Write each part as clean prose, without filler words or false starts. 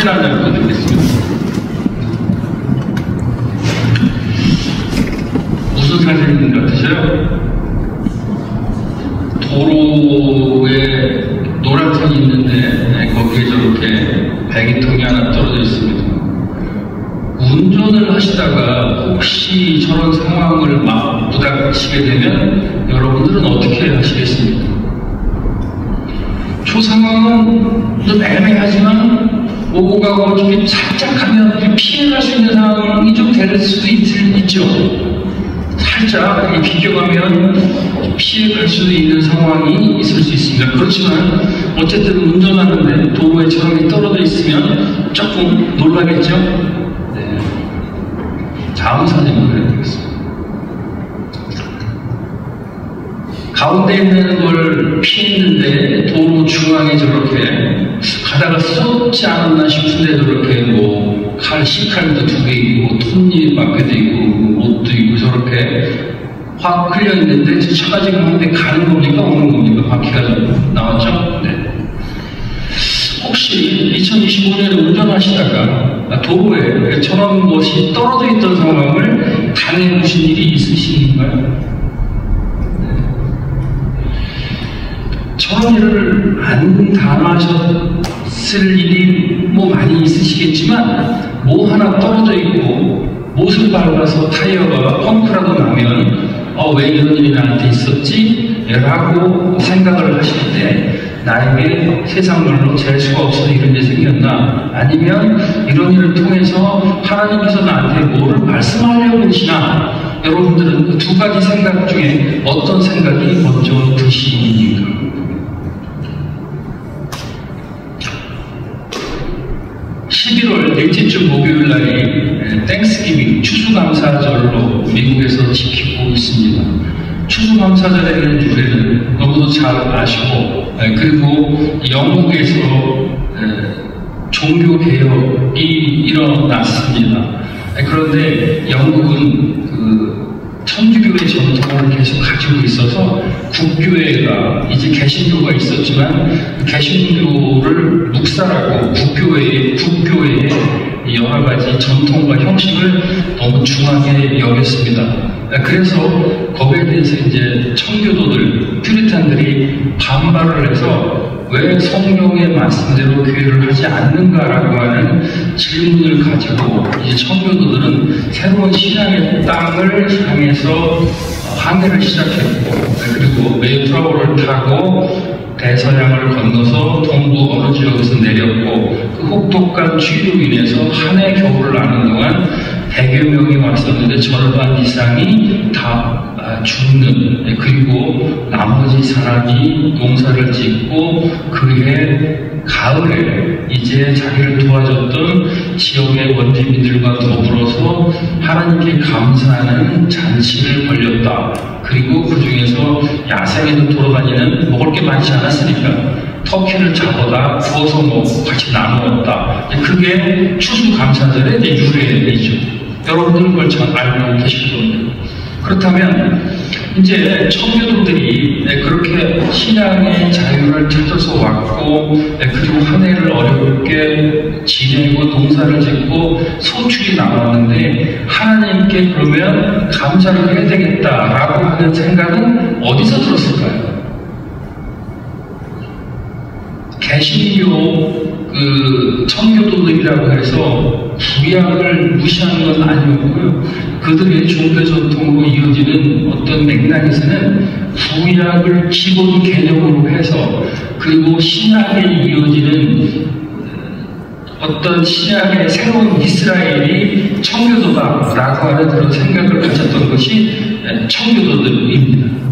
사진 한 장 보여드리겠습니다. 무슨 사진 같으세요? 도로에 노란선이 있는데 거기에 저렇게 배기통이 하나 떨어져 있습니다. 운전을 하시다가 혹시 저런 상황을 막 부닥치게 되면 여러분들은 어떻게 하시겠습니까? 저 상황은 좀 애매하지만 오고 가고 좀 살짝 하면 피해갈 수 있는 상황이 좀 될 수도 있죠. 살짝 비껴가면 피해갈 수도 있는 상황이 있을 수 있습니다. 그렇지만 어쨌든 운전하는데 도로에 저렇게 떨어져 있으면 조금 놀라겠죠? 네. 다음 사진 보여드리겠습니다. 가운데 있는 걸 피했는데 도로 중앙에 저렇게 가다가 쏟지 않았나 싶은데 저렇게 뭐 식칼도 2개 있고 톱니 바퀴도 있고 옷도 있고 저렇게 확 흘려 있는데 차가 지금 한대 가는 겁니까? 오는 겁니까? 바퀴가 좀 나왔죠? 네. 혹시 2025년에 운전하시다가 도로에 저런 것이 떨어져 있던 상황을 당해보신 일이 있으신가요? 저런 일을 안 당하셨을 일이 뭐 많이 있으시겠지만 뭐 하나 떨어져 있고 못을 밟아서 타이어가 펑크라도 나면 왜 이런 일이 나한테 있었지? 라고 생각을 하실 때 나에게 세상말로 잴 수가 없어서 이런 일이 생겼나? 아니면 이런 일을 통해서 하나님께서 나한테 뭐를 말씀하려고 하시나? 여러분들은 그 두 가지 생각 중에 어떤 생각이 먼저 드시니까? 11월 넷째주 목요일 날이 땡스기빙 추수감사절로 미국에서 지키고 있습니다. 추수감사절에는 우리는 너무도 잘 아시고 그리고 영국에서 종교개혁이 일어났습니다. 그런데 영국은 천주교의 전통을 계속 가지고 있어서 국교회가 이제 개신교가 있었지만 개신교를 묵살하고 국교회의 여러 가지 전통과 형식을 너무 중하게 여겼습니다. 그래서 거기에 대해서 이제 청교도들, 퓨리탄들이 반발을 해서 왜 성경의 말씀대로 교회를 하지 않는가라고 하는 질문을 가지고 이제 청교도들은 새로운 신앙의 땅을 향해서 항해를 시작했고 그리고 메이플라워를 타고 대서양을 건너서 동부 어느 지역에서 내렸고 그 혹독한 추위로 인해서 한 해 겨울을 나는 동안 100여 명이 왔었는데 절반 이상이 다 죽는 그리고 나머지 사람이 농사를 짓고 그해 가을에 이제 자기를 도와줬던 지역의 원주민들과 더불어서 하나님께 감사하는 잔치를 벌였다. 그리고 그 중에서 야생에서 돌아다니는 먹을 게 많지 않았으니까 터키를 잡아다 구워서 먹고 같이 나누었다. 그게 추수감사절의 유래이죠. 여러분들은 그걸 잘 알고 계실 겁니다. 그렇다면 이제 청교도들이 그렇게 신앙의 자유를 찾아서 왔고 그리고 한 해를 어렵게 지내고 농사를 짓고 소출이 나왔는데 하나님께 그러면 감사를 해야 되겠다라고 하는 생각은 어디서 들었을까요? 개신교 청교도들이라고 해서 구약을 무시하는 건 아니었고요. 그들의 종교 전통으로 이어지는 어떤 맥락에서는 구약을 기본 개념으로 해서 그리고 신약에 이어지는 어떤 신약의 새로운 이스라엘이 청교도다라고 하는 그런 생각을 가졌던 것이 청교도들입니다.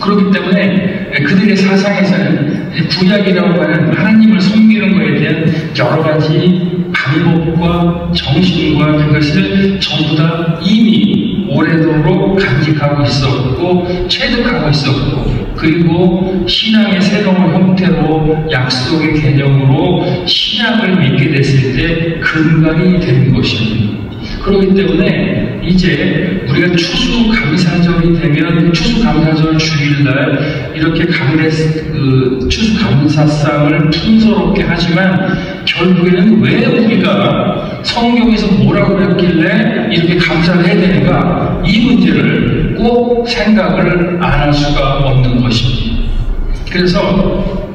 그렇기 때문에 그들의 사상에서는 구약이라고 하는 하나님을 섬기는 것에 대한 여러 가지 방법과 정신과 그것을 전부 다 이미 오래도록 간직하고 있었고 체득하고 있었고 그리고 신앙의 새로운 형태로 약속의 개념으로 신약을 믿게 됐을 때 근간이 되는 것입니다. 그렇기 때문에 이제 우리가 추수감사절이 되면 추수감사절 주일날 이렇게 추수감사상을 풍성하게 하지만 결국에는 왜 우리가 성경에서 뭐라고 그랬길래 이렇게 감사를 해야 되는가, 이 문제를 꼭 생각을 안 할 수가 없는 것입니다. 그래서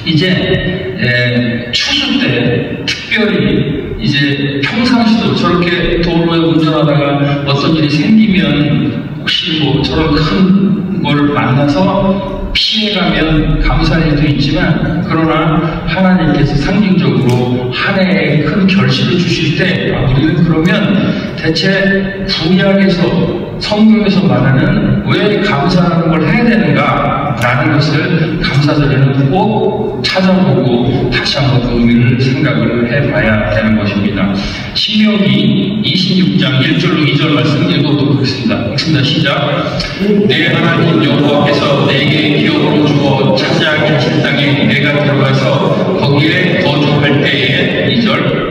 이제 추수 때 특별히 이제 평상시도 저렇게 도로에 운전하다가 어떤 일이 생기면 혹시 뭐 저런 큰 거를 만나서 피해가면 감사할 일도 있지만, 그러나 하나님께서 상징적으로 한 해에 큰 결실을 주실 때 우리는 그러면 대체 구약에서 성경에서 말하는 왜 감사하는 걸 해야 되는가 라는 것을 감사절에는 꼭 찾아보고 다시 한번 그 의미를 생각을 해봐야 되는 것입니다. 신명기 26장 1절로 2절 말씀 읽어보도록 하겠습니다. 읽습니다. 시작. 내 하나님 여호와께서 내게 기업으로 주어 차지하게 하신 땅에 내가 들어가서 거기에 거주할 때에 2절.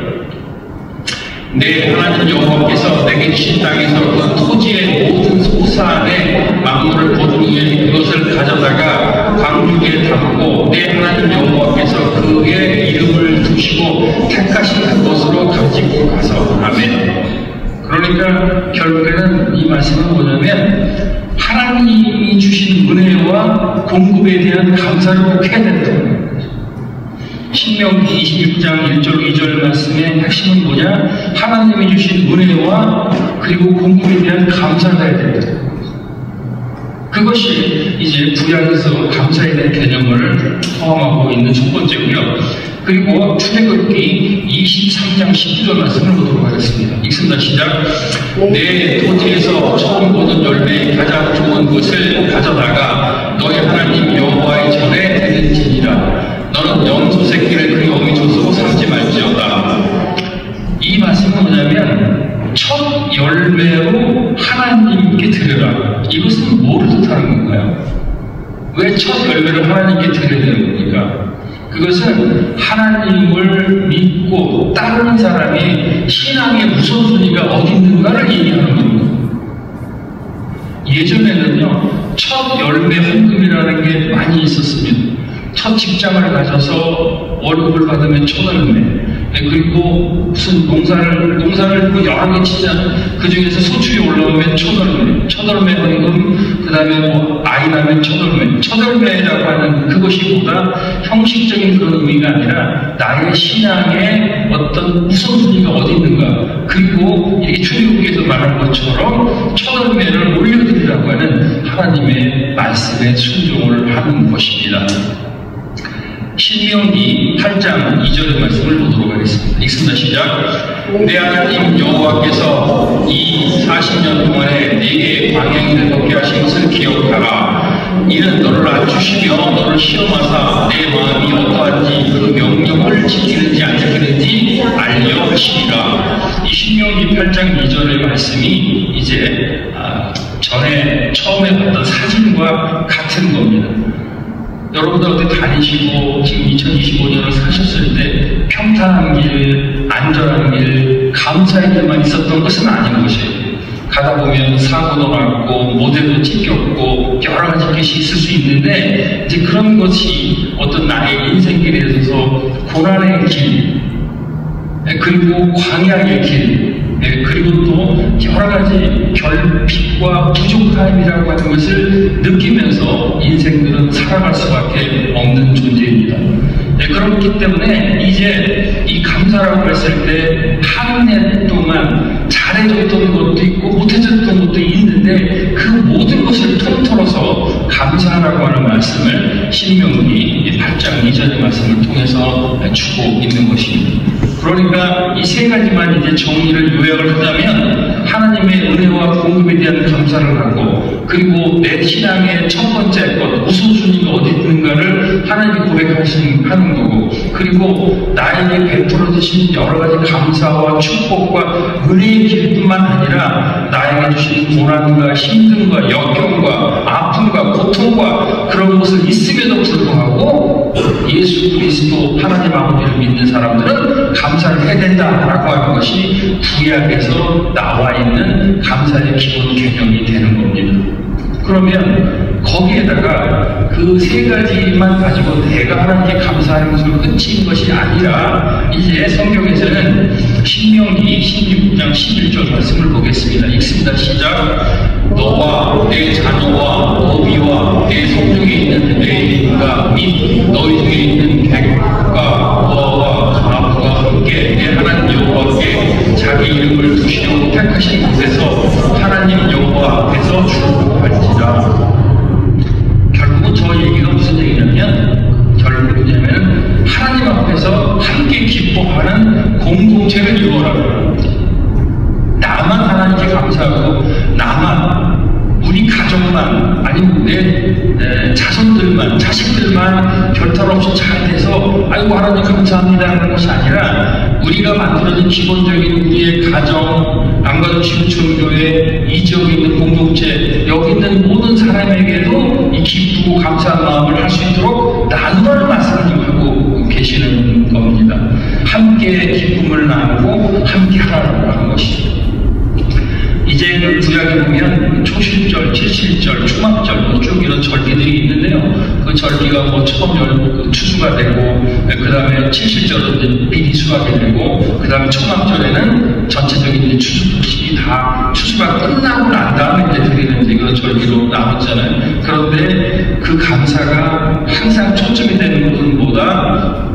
내 하나님 여호와께서 내게 주신 땅에서 그 토지의 모든 소산의 만물을 거두니 그것을 가져다가 광주에 담고 내 하나님 여호와께서 그의 이름을 두시고 택하신 그곳으로 가지고 가서. 아멘. 그러니까 결국에는 이 말씀은 뭐냐면 하나님이 주신 은혜와 공급에 대한 감사를 꼭 해야 된다는 거예요. 신명기 26장 1절 2절 말씀의 핵심은 뭐냐? 하나님이 주신 은혜와 그리고 공급에 대한 감사를 해야 된다. 그것이 이제 구약에서 감사에 대한 개념을 포함하고 있는 첫 번째고요. 그리고 출애굽기 23장 12절 말씀을 보도록 하겠습니다. 읽습니다. 시작. 내 토지에서 처음 보는 열매의 가장 좋은 것을 가져다가 너희 하나님 여호와의 전에 드릴지니라. 너는 염소 새끼를 그 영이 줘서 삼지 말지어다. 이 말씀은 뭐냐면 첫 열매로 하나님께 드려라. 이것은 뭐를 뜻하는 건가요? 왜 첫 열매를 하나님께 드려야 되는 겁니까? 그것은 하나님을 믿고 따르는 사람이 신앙의 우선순위가 어디 있는가를 얘기하는 겁니다. 예전에는요, 첫 열매 헌금이라는 게 많이 있었습니다. 첫 직장을 가져서 월급을 받으면 첫 열매, 그리고 무슨 농사를 뭐 여러 개 치잖아요. 그 중에서 소출이 올라오면 첫 열매 헌금, 그 다음에 뭐 아이 나면 첫 열매라고 하는 그것이 보다 형식적인 그런 의미가 아니라 나의 신앙의 어떤 우선순위가 어디 있는가, 그리고 이렇게 출애굽기에서 말한 것처럼 첫 열매를 올려드리라고 하는 하나님의 말씀에 순종을 하는 것입니다. 신명기 8장 2절의 말씀을 보도록 하겠습니다. 읽습니다. 시작. 내 하나님 여호와께서 이 40년 동안에 네게 광야길을 걷게 하신 것을 기억하라. 이는 너를 낮추시며 너를 시험하사 내 마음이 어떠한지 그 명령을 지키는지 안 지키는지 알려 하시리라. 이 신명기 8장 2절의 말씀이 이제 전에 처음에 봤던 사진과 같은 겁니다. 여러분들 어디 다니시고 지금 2025년을 사셨을 때 평탄한 길, 안전한 길, 감사의 길만 있었던 것은 아닌 것이에요. 가다 보면 사고도 났고 모델도 찢겼고 여러 가지 것이 있을 수 있는데, 이제 그런 것이 어떤 나의 인생길에 있어서 고난의 길, 그리고 광야의 길, 그리고 또 여러 가지 결핍과 부족함이라고 하는 것을 느끼면서 인생들은 살아갈 수밖에 없는 존재입니다. 그렇기 때문에 이제 이 감사라고 했을 때 한 해 동안 잘해줬던 것도 있고 못해줬던 것도 있는데 그 모든 것을 통틀어서 감사라고 하는 말씀을 신명기 8장 2절의 말씀을 통해서 주고 있는 것입니다. 그러니까 이 세 가지만 이제 정리를 요약을 하자면 하나님의 은혜와 공급에 대한 감사를 하고, 그리고 내 신앙의 첫 번째 것, 우선순위가 어디 있는가를 하나님이 고백하는 거고, 그리고 나에게 베풀어 주신 여러 가지 감사와 축복과 은혜의 길뿐만 아니라 나에게 주신 고난과 힘듦과 역경과 아픔과 고통과 그런 것을 있음에도 불구하고 예수 그리스도 하나님 아버지를 믿는 사람들은 감사를 해야 된다라고 하는 것이 구약에서 나와 있는 감사의 기본 개념이 되는 겁니다. 그러면 거기에다가 그 세 가지만 가지고 내가 하나님께 감사하는 것을 끝인 것이 아니라 이제 성경에서는 신명기 16장 11절 말씀을 보겠습니다. 읽습니다. 시작. 너와 내 자녀와 너비와 내 성중에 있는 내 인과 및 너희 중에 있는 백과 너와 가부가 함께 내 하나님 여호와께 자기 이름을 두시려고 택하신 곳에서 하나님 여호와 앞에서 출복할지라. 결국은 저 얘기가 무슨 얘기냐면 결국은 하나님 앞에서 함께 기뻐하는 공동체를 이루어라. 나만 하나님께 감사하고 나만 우리 가족만 아니면 내 자손들만 자식들만 별탈 없이 잘 돼서 아이고 하나님 감사합니다 하는 것이 아니라 우리가 만들어진 기본적인 우리의 가정, 안가족 지구촌교회, 이 지역에 있는 공동체, 여기 있는 모든 사람에게도 이 기쁘고 감사한 마음을 할 수 있도록 나누라는 말씀을 하고 계시는 겁니다. 함께 기쁨을 나누고 함께 하라고 하는 것이죠. 이제 그 구약에 보면 초실절, 칠실절, 초막절 쭉 이런 절기들이 있는데요. 그 절기가 뭐 처음 추수가 되고 그 다음에 칠실절은 미리 수확이 되고 그 다음에 초막절에는 전체적인 추수식이 다 추수가 끝나고 난 다음에 이제 드리는 이제 그런 절기로 나왔잖아요. 그런데 그 감사가 항상 초점이 되는 것보다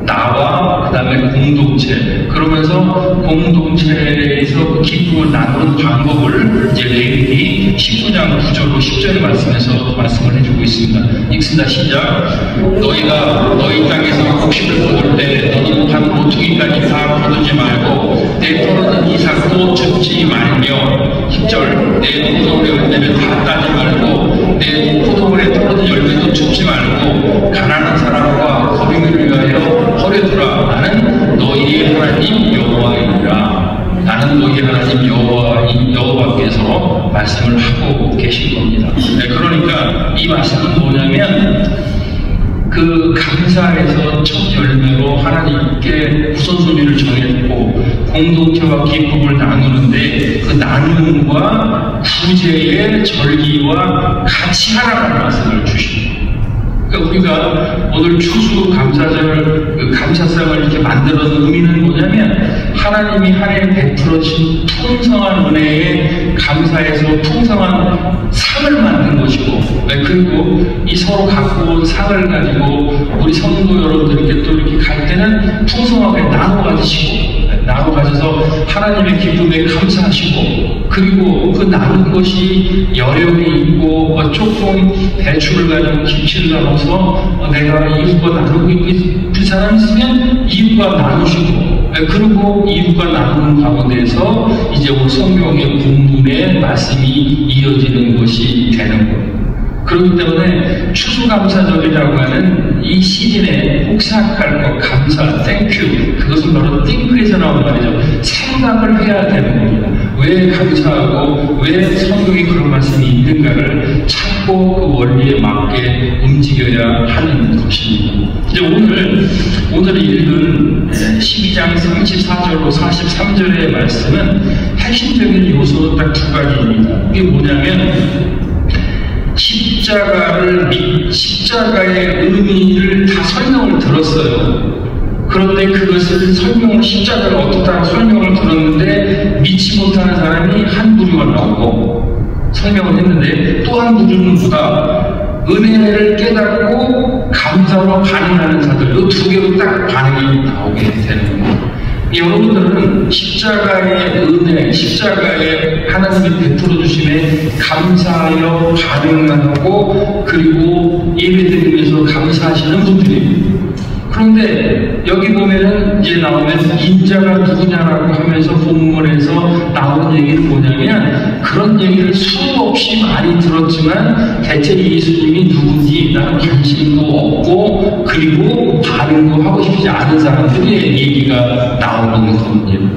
나와 그 다음에 공동체, 그러면서 공동체에서 그 기쁨을 나누는 방법을 이제 레위기 19장 9절로 10절의 말씀에서 말씀을 해주고 있습니다. 읽습니다. 시작. 너희가 너희 땅에서 곡식을 거둘 때 너는 한 모퉁이까지 다 거두지 말고 내 떨어진 이삭도 줍지 말며 10절 내 포도원의 열매를 다 따지 말고 내 포도원에 떨어진 열매도 줍지 말고 가난한 사람과 거빙이를 위하여 버려두라. 나는 너희의 하나님 여호와이니라. 나는 너희의 하나님 여호와께서 말씀을 하고 계신 겁니다. 네, 그러니까 이 말씀은 뭐냐면 그 감사에서 첫 열매로 하나님께 우선순위를 정했고 공동체와 기쁨을 나누는데 그 나눔과 구제의 절기와 같이 하라는 말씀을 주십니다. 그러니까 우리가 오늘 추수 감사절 그 감사상을 이렇게 만들어서 의미는 뭐냐면 하나님이 한 해 베풀어진 풍성한 은혜에 감사해서 풍성한 상을 만든 것이고, 그리고 이 서로 갖고 온 상을 가지고 우리 성도 여러분들께 또 이렇게 갈 때는 풍성하게 나눠 가져서 하나님의 기쁨에 감사하시고, 그리고 그 나눈 것이 여력이 있고 조금 대출을 가지고 김치를 나눠서 내가 이웃과 나누고 있는 사람이 있으면 이웃과 나누시고, 그리고 이웃과 나누는 가운데서 이제 오늘 성경의 본문의 말씀이 이어지는 것이 되는 거예요. 그렇기 때문에 추수감사절이라고 하는 이 시즌에 꼭 생각할 것, 감사, 땡큐, 그것은 바로 띵크에서 나온 말이죠. 생각을 해야 되는 겁니다. 왜 감사하고 왜 성경에 그런 말씀이 있는가를 찾고 그 원리에 맞게 움직여야 하는 것입니다. 이제 오늘 읽은 12장 34절로 43절의 말씀은 핵심적인 요소는 딱 두 가지입니다. 이게 뭐냐면 십자가의 의미를 다 설명을 들었어요. 그런데 그것을 십자가를 어떻다 설명을 들었는데 믿지 못하는 사람이 한 부류가 나오고, 설명을 했는데 또 한 부류는 뭐다? 은혜를 깨닫고 감사로 반응하는 자들, 이 두 개로 딱 반응이 나오게 되는 겁니다. 여러분들은 십자가의 은혜, 십자가의 하나님이 베풀어 주심에 감사하여 반응하고 그리고 예배드리면서 감사하시는 분들입니다. 그런데 여기 보면은 이제 나오면 인자가 누구냐라고 하면서 본문에서 나오는 얘기는 뭐냐면, 그런 얘기를 수없이 많이 들었지만 대체 예수님이 누군지 나는 관심도 없고 그리고 반응도 하고 싶지 않은 사람들의 얘기가 나오는 겁니다.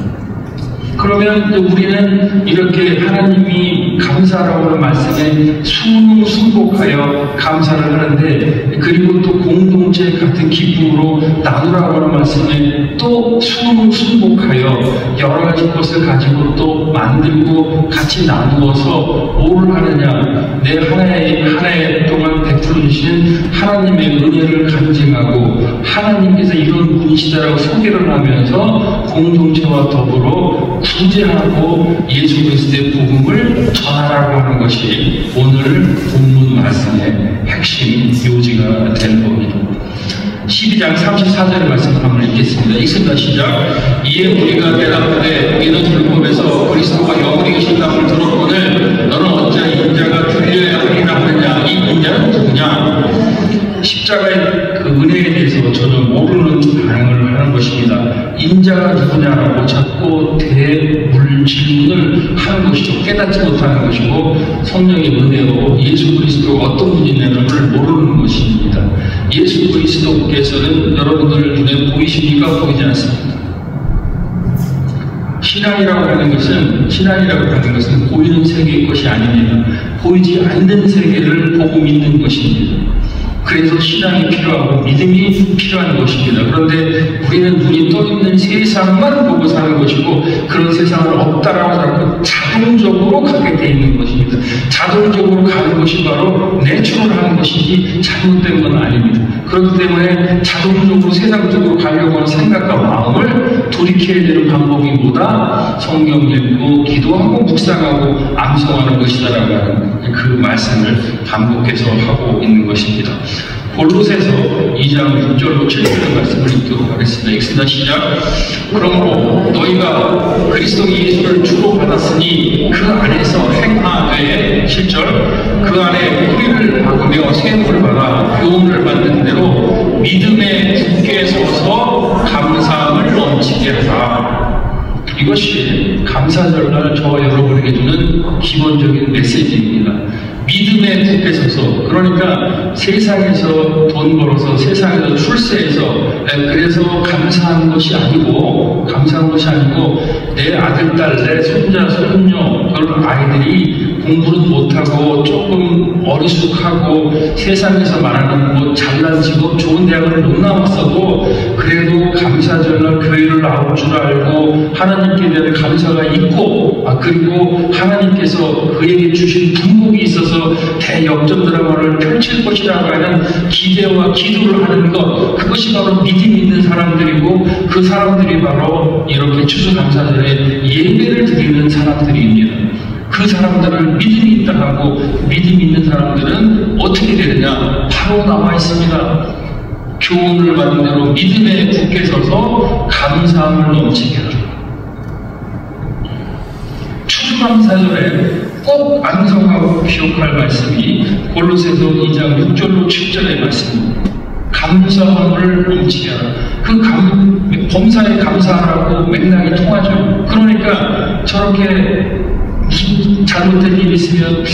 그러면 우리는 이렇게 하나님이 감사라고 하는 말씀에 순복하여 감사를 하는데, 그리고 또 공동체 같은 기쁨으로 나누라고 하는 말씀에 또 순복하여 여러 가지 것을 가지고 또 만들고 같이 나누어서 뭘 하느냐, 내 한 해 동안 베풀어 주신 하나님의 은혜를 간증하고 하나님께서 이런 분이시다라고 소개를 하면서 공동체와 더불어 구제하고 예수 그리스도의 복음을 전하라고 하는 것이 오늘 본문 말씀의 핵심 요지가 될 겁니다. 12장 34절 말씀을 한번 읽겠습니다. 읽습니다. 시작. 이에 우리가 대답하되 우리는 율법에서 그리스도가 영원히 계신다고 들었거늘 너는 어찌 인자가 들려야 하리라 하느냐. 이 인자는 누구냐? 십자가의 그 은혜에 대해서 전혀 모르는 반응을 하는 것입니다. 인자가 누구냐라고 자꾸 대물질문을 하는 것이죠. 깨닫지 못하는 것이고, 성령의 은혜로 예수 그리스도가 어떤 분이냐는 걸 모르는 것입니다. 예수 그리스도께서는 여러분들 눈에 보이십니까? 보이지 않습니까? 신앙이라고 하는 것은 보이는 세계의 것이 아닙니다. 보이지 않는 세계를 보고 믿는 것입니다. 그래서 신앙이 필요하고 믿음이 필요한 것입니다. 그런데 우리는 눈이 떠 있는 세상만 보고 사는 것이고, 그런 세상은 없다라고 자꾸 자동적으로 가게 돼 있는 것입니다. 자동적으로 가는 것이 바로 내추럴하는 것이지 잘못된 건 아닙니다. 그렇기 때문에 자동적으로 세상적으로 가려고 하는 생각과 마음을 돌이켜야 되는 방법이 뭐다? 성경 읽고 기도하고 묵상하고 암송하는 것이다라고 하는 그 말씀을 반복해서 하고 있는 것입니다. 골로새서 2장 6절로 7절의 말씀을 읽도록 하겠습니다. 읽습니다. 시작. 그러므로 너희가 그리스도 예수를 주로 받았으니 그 안에서 행하되, 7절, 그 안에 뿌리를 박으며 세움을 받아 교훈을 받는 대로 믿음의 굳게 서서 감사함을 넘치게 하라. 이것이 감사절날 저와 여러분에게 주는 기본적인 메시지입니다. 믿음에 굳게 서서, 그러니까 세상에서 돈 벌어서 세상에서 출세해서 그래서 감사한 것이 아니고 내 아들, 딸, 내 손자, 손녀 그런 아이들이 공부는 못하고 조금 어리숙하고 세상에서 말하는 뭐 잘난 직업, 좋은 대학을 못 나왔어도 그래도 감사절날 교회를 나올 줄 알고 하나님께 대한 감사가 있고, 그리고 하나님께서 그에게 주신 분복이 있어서 대역전 드라마를 펼칠 것이라고 하는 기대와 기도를 하는 것, 그것이 바로 믿음 있는 사람들이고, 그 사람들이 바로 이렇게 추수감사절에 예배를 드리는 사람들입니다. 그 사람들은 믿음이 있다 하고, 믿음 있는 사람들은 어떻게 되느냐? 바로 나와 있습니다. 교훈을 받은 대로 믿음에 굳게 서서 감사함을 넘치게 하라. 추수감사절에 꼭 암송하고 기억할 말씀이 골로새서 2장 6절로 7절의 말씀입니다. 감사함을 넘치게 하라. 그 범사에 감사하라고 맥락이 통하죠. 그러니까 저렇게 무슨 잘못된 일이 있으면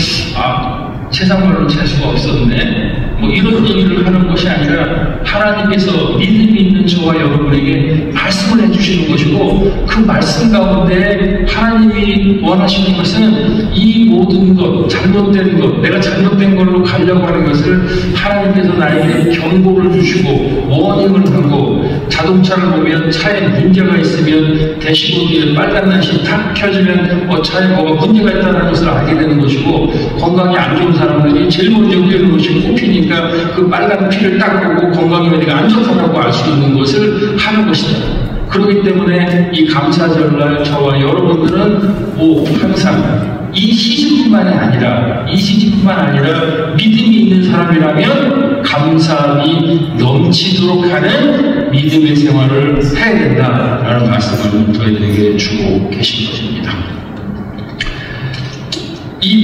세상 말로 재수가 없었네, 뭐 이런 얘기를 하는 것이 아니라 하나님께서 믿음이 있는 저와 여러분에게 말씀을 해주시는 것이고, 그 말씀 가운데 하나님이 원하시는 것은 이 모든 것, 잘못된 것, 내가 잘못된 걸로 가려고 하는 것을 하나님께서 나에게 경고를 주시고 워닝을 하고, 자동차를 보면 차에 문제가 있으면 대시보드에 빨간 낫이 탁 켜지면 차에 뭐가 문제가 있다는 것을 알게 되는 것이고, 건강이 안 좋은 사람들이 제일 먼저 그리는 것이 코피니까 그 빨간 피를 딱 보고 건강이 어디가 안 좋다고 알 수 있는 것을 하는 것이다. 그렇기 때문에 이 감사절날 저와 여러분들은 항상 이 시즌뿐만 아니라 믿음이 있는 사람이라면 감사함이 넘치도록 하는 믿음의 생활을 해야 된다라는 말씀을 저희들에게 주고 계신 것입니다. 이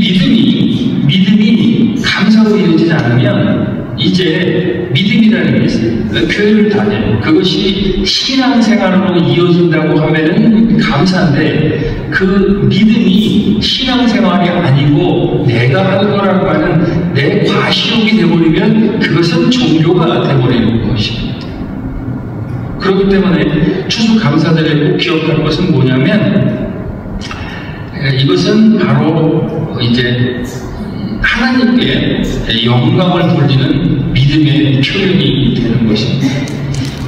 믿음이 감사로 이루어지지 않으면 이제 믿음이라는 게 있어요. 교회를 다녀요. 그것이 신앙생활로 이어진다고 하면은 감사인데, 그 믿음이 신앙생활이 아니고 내가 하는 거라고 하는 내 과시욕이 되어버리면 그것은 종교가 되어버리는 것입니다. 그렇기 때문에 추수감사절에 꼭 기억할 것은 뭐냐면, 이것은 바로 이제 하나님께 영광을 돌리는 믿음의 표현이 되는 것입니다.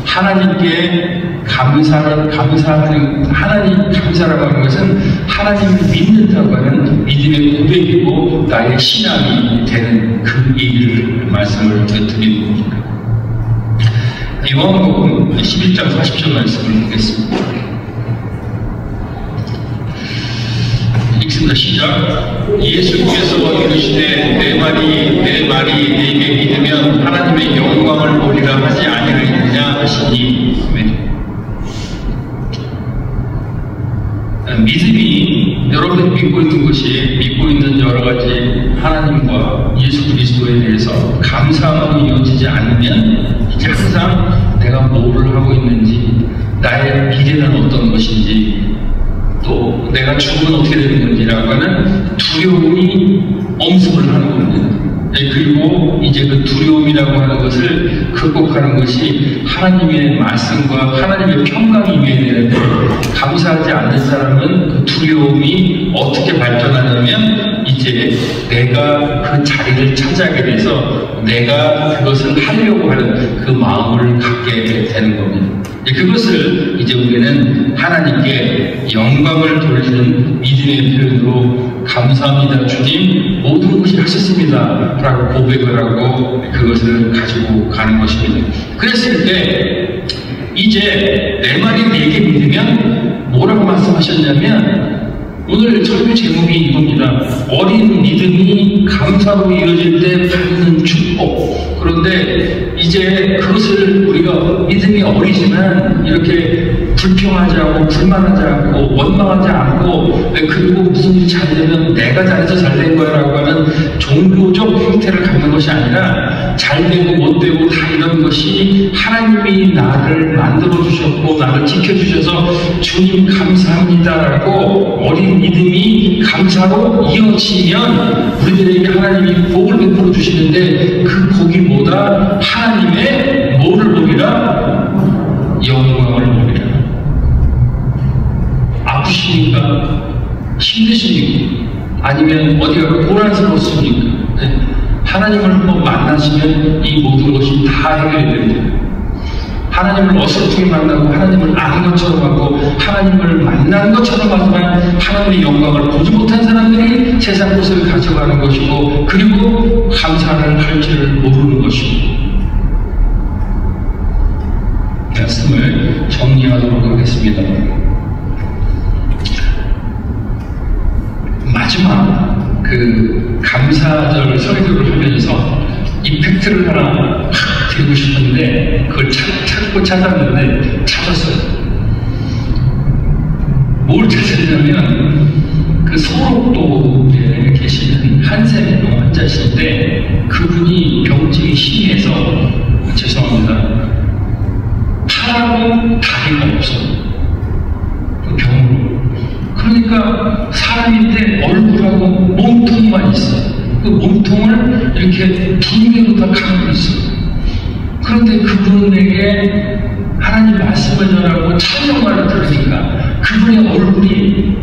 하나님께 감사하는 하나님 감사라고 하는 것은 하나님을 믿는다고 하는 믿음의 고백이고 나의 신앙이 되는 그 얘기를 말씀을 드리는 겁니다. 요한복음 11장 40절 말씀을 보겠습니다. 읽습니다. 시작. 예수께서 이르시되 내 말이 내게 믿으면 하나님의 영광을 보리라 하지 아니하느냐 하시니. 믿음이 여러분이 믿고 있는 것이 믿고 있는 여러 가지 하나님과 예수 그리스도에 대해서 감사함으로 이어지지 않으면 이제 항상 내가 뭐를 하고 있는지, 나의 미래는 어떤 것인지, 또 내가 죽으면 어떻게 되는 건지라고 하는 두려움이 엄습을 하는 겁니다. 그리고 이제 그 두려움이라고 하는 것을 극복하는 것이 하나님의 말씀과 하나님의 평강이 임해야 되는데, 감사하지 않는 사람은 그 두려움이 어떻게 발전하냐면 이제 내가 그 자리를 차지하게 돼서 내가 그것을 하려고 하는 그 마음을 갖게 되는 겁니다. 그것을 이제 우리는 하나님께 영광을 돌리는 믿음의 표현으로 감사합니다 주님, 모든 것을 하셨습니다 라고 고백을 하고 그것을 가지고 가는 것입니다. 그랬을 때 이제 내 말이 내게 믿으면 뭐라고 말씀하셨냐면, 오늘 설교 제목이 이겁니다. 어린 믿음이 감사로 이어질 때 받는 축복. 그런데 이제 그것을 우리가 믿음이 어리지만 이렇게 불평하지 않고 불만하지 않고 원망하지 않고, 그리고 무슨 일이 잘 되면 내가 잘해서 잘 된 거야 라고 하는 종교적 형태를 갖는 것이 아니라, 잘 되고 못 되고 다 이런 것이 하나님이 나를 만들어 주셨고 나를 지켜주셔서 주님 감사합니다 라고 어린 믿음이 감사로 이어지면 우리들에게 하나님이 복을 베풀어 주시는데, 그 복이 뭐다? 하나님의 뭐를 보리라? 영광을 보리라. 아프십니까? 힘드십니까? 아니면 어디가 고난스럽습니까? 네. 하나님을 한번 만나시면 이 모든 것이 다 해결이 됩니다. 하나님을 어설프게 만나고 하나님을 아는 것처럼 하고 하나님을 만난 것처럼 하지만 하나님의 영광을 보지 못한 사람들이 세상 것을 가져가는 것이고, 그리고 감사를 할 줄을 모르는 것이고. 말씀을 정리하도록 하겠습니다. 마지막 그 감사절 설교를 하면서 이펙트를 하나 드리고 싶은데 그걸 찾고 찾았는데 찾았어요. 뭘 찾았냐면, 그 소록도에 계시는 한센병 환자신데 그분이 병증이 심해서, 죄송합니다, 팔하고 다리가 없어. 그 병으로. 그러니까 사람인데 얼굴하고 몸통만 있어. 그 몸통을 이렇게 두 개로 다 감고 있어. 그런데 그분에게 하나님 말씀을 전하고 찬양말을 들으니까 그분의 얼굴이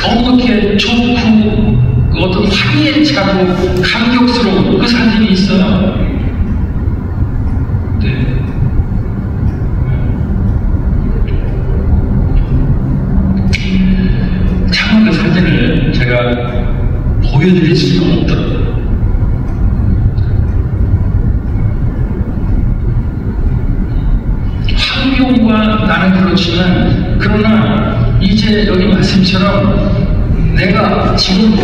어떻게 좋고 그 어떤 화기애애하고 감격스러운 그 사진이 있어요. 네. 참아 그 사진을 제가 보여드릴 수가 없더라고요. 환경과 나는 그렇지만, 그러나 이제 여기 말씀처럼 내가 지금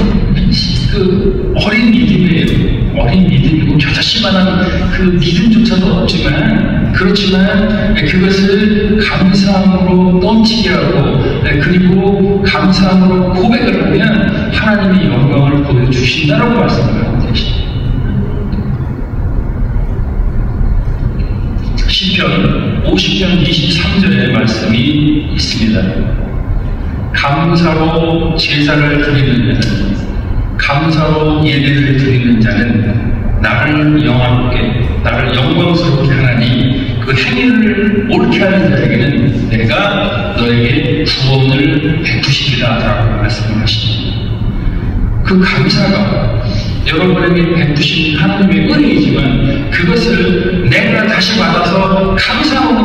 그 어린 믿음이고 겨자씨만한 그 믿음조차도 없지만, 그렇지만 그것을 감사함으로 넘치게 하고, 그리고 감사함으로 고백을 하면 하나님의 영광을 보여주신다라고 말씀을 하고 계십니다. 시편 50편 23절의 말씀이 있습니다. 감사로 제사를 드리는 자는, 감사로 예배를 드리는 자는 나를 영화롭게, 나를 영광스럽게 하나니 그 행위를 옳게 하는 자에게는 내가 너에게 구원을 베푸시리라 라고 말씀을 하십니다. 그 감사가 여러분에게 베푸신 하나님의 은혜이지만 그것을 내가 다시 받아서 감사하고